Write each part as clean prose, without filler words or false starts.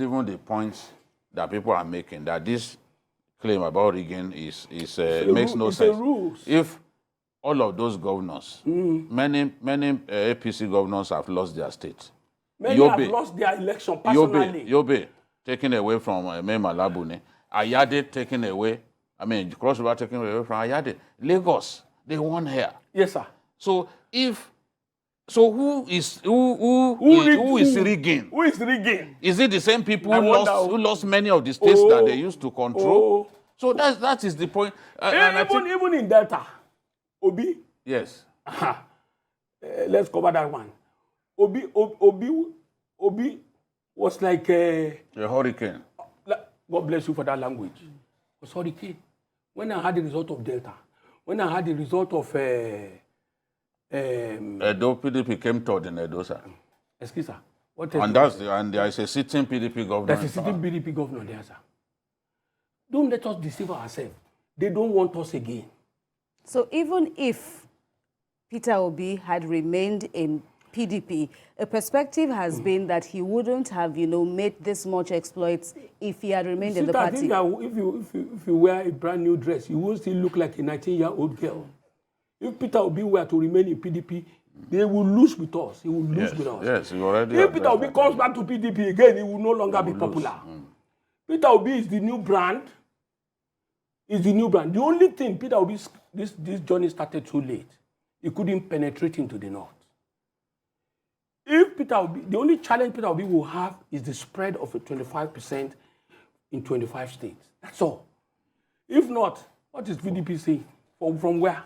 Even the point that people are making that this claim about rigging makes no sense. If all of those governors, many APC governors have lost their state. Many have lost their election personally. Yobe taken away from Malabune. Ayade taken away. I mean, Cross River taken away from Ayade. Lagos, they won here. Yes, sir. So who is rigging? Who is rigging? Is it the same people who lost many of the states that they used to control? So that is the point. Even in Delta, Obi. Yes. Let's cover that one. Obi was like a hurricane. God bless you for that language. It was hurricane. When I had the result of Delta, when I had the result of Edo, PDP came third in Edo, sir. Excuse sir. And there is a sitting PDP governor. There's a sitting PDP governor there, sir. Don't let us deceive ourselves. They don't want us again. So even if Peter Obi had remained in PDP, a perspective has been that he wouldn't have, made this much exploits if he had remained in the party. If you wear a brand new dress, you will still look like a 19-year-old girl. If Peter Obi were to remain in PDP, they will lose with us. He will lose with us. Yes, you already. If Peter Obi comes back to PDP again, he will no longer be popular. Peter Obi is the new brand. The only thing Peter Obi's this journey started too late. He couldn't penetrate into the north. If Peter Obi, the only challenge Peter Obi will have is the spread of a 25% in 25 states. That's all. If not, what is PDP saying? From where?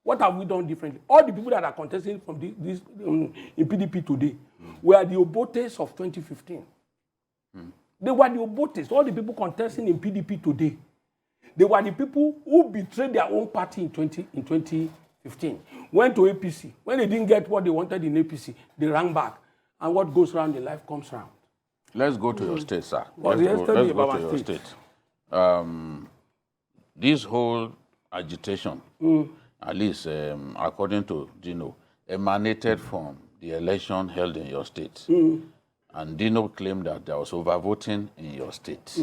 What have we done differently? All the people that are contesting from this in PDP today were the Obotes of 2015. They were the Obotes. All the people contesting in PDP today, they were the people who betrayed their own party in 2015. Went to APC. When they didn't get what they wanted in APC, they ran back. And what goes around in life comes around. Let's go to your state, sir. Let's go to your state. This whole agitation, at least according to Dino, emanated from the election held in your state. And Dino claimed that there was overvoting in your state.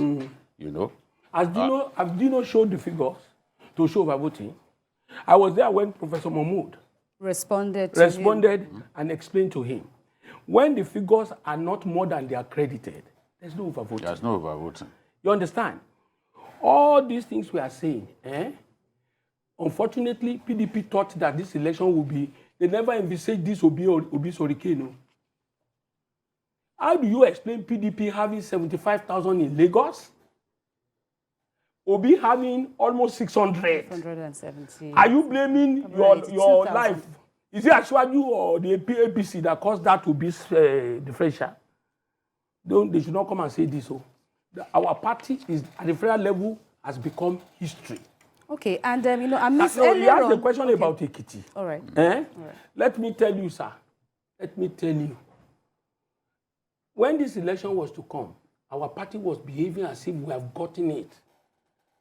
As Dino showed the figures to show overvoting, I was there when Professor Mahmoud responded and explained to him. When the figures are not more than they are credited, there's no overvoting. There's no overvoting. You understand? All these things we are saying, unfortunately, PDP thought that this election would be, they never envisaged this would be hurricane. How do you explain PDP having 75,000 in Lagos? Obi having almost 600. 670. Are you blaming your life? Is it Ashwaju or the APC that caused that to be differential? They should not come and say this. Our party is at the federal level has become history. Okay, and you asked the question about Ekiti. All right. All right. Let me tell you, sir. Let me tell you. When this election was to come, our party was behaving as if we have gotten it.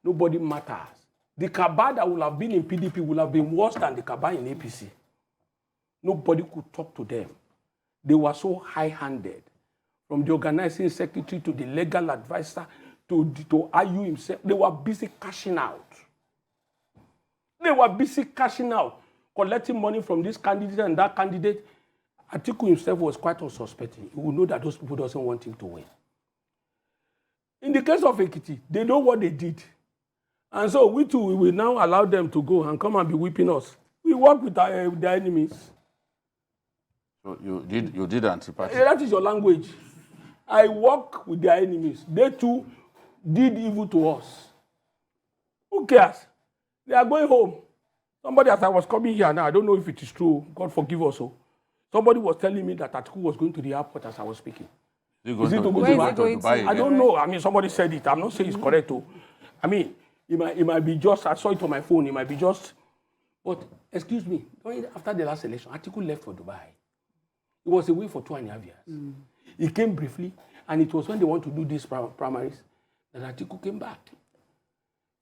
Nobody matters. The cabal that would have been in PDP would have been worse than the cabal in APC. Nobody could talk to them. They were so high-handed. From the organizing secretary to the legal advisor to IU himself, they were busy cashing out. Collecting money from this candidate and that candidate. Atiku himself was quite unsuspecting. He would know that those people doesn't want him to win. In the case of Ekiti, they know what they did. And so we too, we will now allow them to go and come and be whipping us. We work with their enemies. So you did anti-party? That is your language. I work with their enemies. They too did evil to us. Who cares? They are going home. Somebody, as I was coming here now, I don't know if it is true. God forgive us all. Somebody was telling me that Atiku was going to the airport as I was speaking. Is he going to Dubai? I don't know. I mean, somebody said it. I'm not saying it's correct. I mean, it might be just, I saw it on my phone. It might be just, but excuse me, after the last election, Atiku left for Dubai. He was away for 2.5 years. He came briefly, and it was when they want to do these primaries that Atiku came back.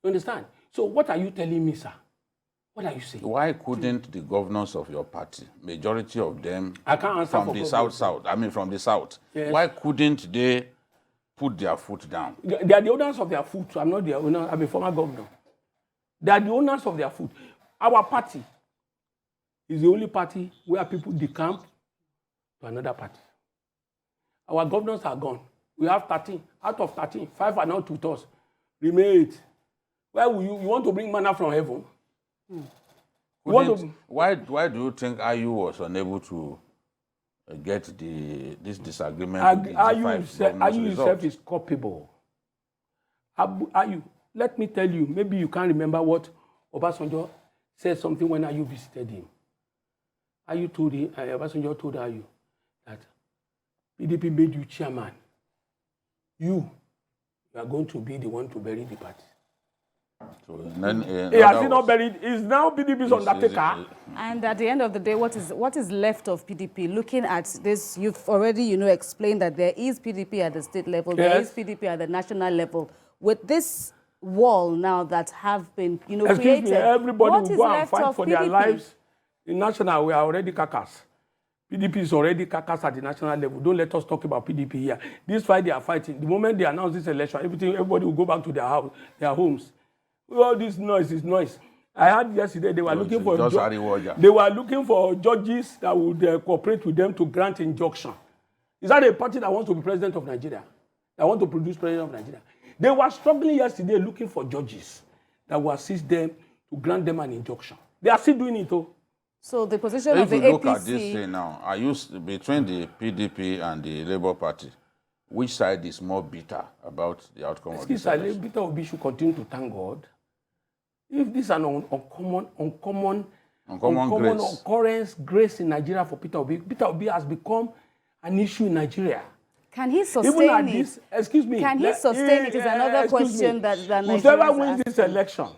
You understand? So what are you telling me, sir? What are you saying? Why couldn't the governors of your party, majority of them I can't answer from the south, I mean from the south, yes. Why couldn't they put their foot down. They are the owners of their foot. I'm not the owner. I'm a former governor. They are the owners of their foot. Our party is the only party where people decamp to another party. Our governors are gone. We have 13. Out of 13, 5 are not with us. Remain 8. Why will you want to bring manna from heaven? Why do you think Ayu was unable to get this disagreement? Ayu himself is culpable. Ayu, let me tell you, maybe you can't remember what Obasanjo said something when Ayu visited him. Obasanjo told Ayu that PDP made you chairman. You are going to be the one to bury the party. So then, he has not buried. He's now PDP's undertaker. And at the end of the day, what is left of PDP? Looking at this, you've already explained that there is PDP at the state level, there is PDP at the national level. With this wall now that have been created, everybody what will is go and left fight of for PDP? their lives. In national, we are already caucus. PDP is already caucus at the national level. Don't let us talk about PDP here. This fight they are fighting. The moment they announce this election, everybody will go back to their house, their homes. All this noise is noise. I heard yesterday they were looking for judges that would cooperate with them to grant injunction. Is that a party that wants to be president of Nigeria? That want to produce president of Nigeria? They were struggling yesterday looking for judges that will assist them to grant them an injunction. They are still doing it though. So the position of the APC... If you look at this thing now, between the PDP and the Labour Party, which side is more bitter about the outcome of this election? Peter Obi should continue to thank God. If this is an uncommon grace in Nigeria for Peter Obi has become an issue in Nigeria. Can he sustain it? Excuse me. Can he sustain it is another question that Nigerians whoever wins this election,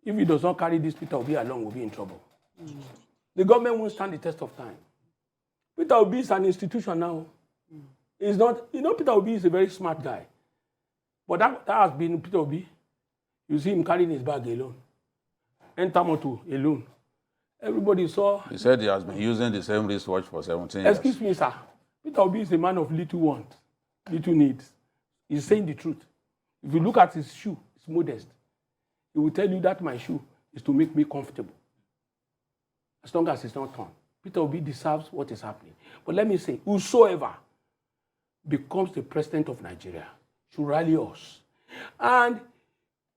if he does not carry this Peter Obi along, will be in trouble. The government won't stand the test of time. Peter Obi is an institution now. He's not, Peter Obi is a very smart guy. But that has been Peter Obi. You see him carrying his bag alone. Enter motor alone. Everybody saw. He said he has been using the same wristwatch for 17 years. Excuse me, sir. Peter Obi is a man of little wants, little needs. He's saying the truth. If you look at his shoe, it's modest. He will tell you that my shoe is to make me comfortable. As long as it's not torn. Peter Obi deserves what is happening. But let me say, whosoever becomes the president of Nigeria should rally us. And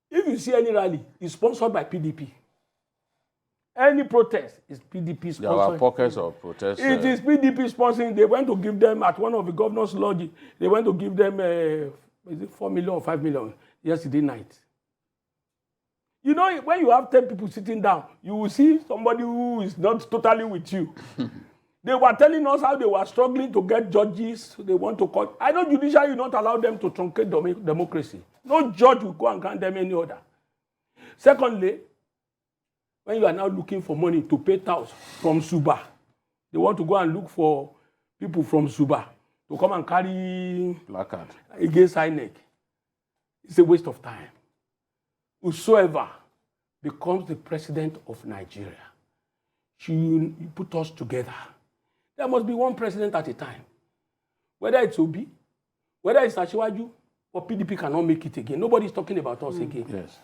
if you see any rally, it's sponsored by PDP. Any protest is PDP sponsored. There are pockets of protests. It is PDP sponsoring. They went to give them at one of the governor's lodges. They went to give them is it 4 million or 5 million yesterday night. When you have 10 people sitting down, you will see somebody who is not totally with you. They were telling us how they were struggling to get judges. They want to call. I know judiciary will not allow them to truncate democracy. No judge will go and grant them any order. Secondly, when you are now looking for money to pay tax from Suba, they want to go and look for people from Suba to come and carry placard against INEC. It's a waste of time. Whosoever becomes the president of Nigeria should put us together. There must be one president at a time. Whether it's Obi, whether it's Asiwaju, or PDP cannot make it again. Nobody is talking about us again. Yes.